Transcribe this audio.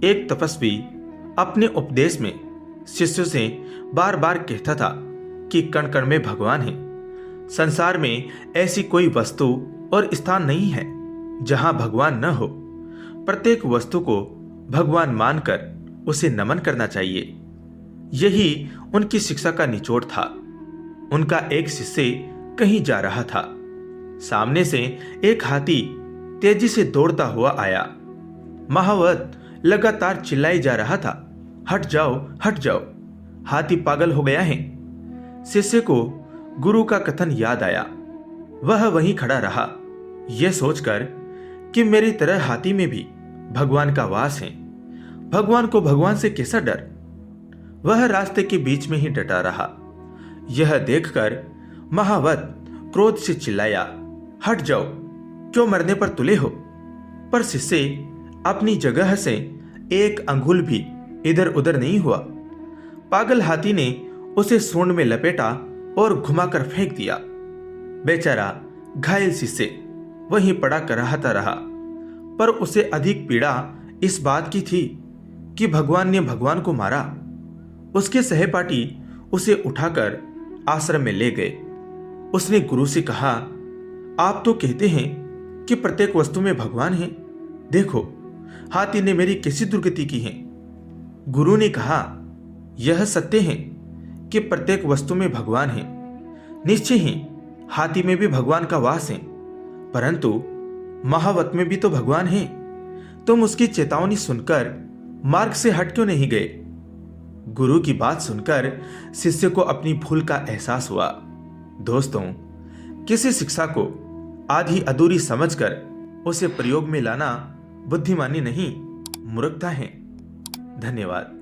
एक तपस्वी अपने उपदेश में शिष्यों से बार बार कहता था कि कण कण में भगवान है। संसार में ऐसी कोई वस्तु और स्थान नहीं है जहां भगवान न हो। प्रत्येक वस्तु को भगवान मानकर उसे नमन करना चाहिए। यही उनकी शिक्षा का निचोड़ था। उनका एक शिष्य कहीं जा रहा था। सामने से एक हाथी तेजी से दौड़ता हुआ आया। महावत लगातार चिल्लाई जा रहा था, हट जाओ, हट जाओ, हाथी पागल हो गया है। शिष्य को गुरु का कथन याद आया। वह वहीं खड़ा रहा, यह सोचकर कि मेरी तरह हाथी में भी भगवान का वास है। भगवान को भगवान से कैसा डर। वह रास्ते के बीच में ही डटा रहा। यह देखकर महावत क्रोध से चिल्लाया, हट जाओ, क्यों मरने पर तुले हो। पर शिष्य अपनी जगह से एक अंगुल भी इधर उधर नहीं हुआ। पागल हाथी ने उसे सूंड में लपेटा और घुमाकर फेंक दिया। बेचारा घायल शिष्य वहीं पड़ा कराहता रहा। पर उसे अधिक पीड़ा इस बात की थी कि भगवान ने भगवान को मारा। उसके सहपाठी उसे उठाकर आश्रम में ले गए। उसने गुरु से कहा, आप तो कहते हैं कि प्रत्येक वस्तु में भगवान है। देखो, हाथी ने मेरी कैसी दुर्गति की है। गुरु ने कहा, यह सत्य है कि प्रत्येक वस्तु में भगवान है। निश्चय ही हाथी में भी भगवान का वास है, परंतु महावत में भी तो भगवान है। तुम उसकी चेतावनी सुनकर मार्ग से हट क्यों नहीं गए। गुरु की बात सुनकर शिष्य को अपनी भूल का एहसास हुआ। दोस्तों, किसी शिक्षा को आधी अधूरी समझकर उसे प्रयोग में लाना बुद्धिमानी नहीं, मूर्खता है। धन्यवाद।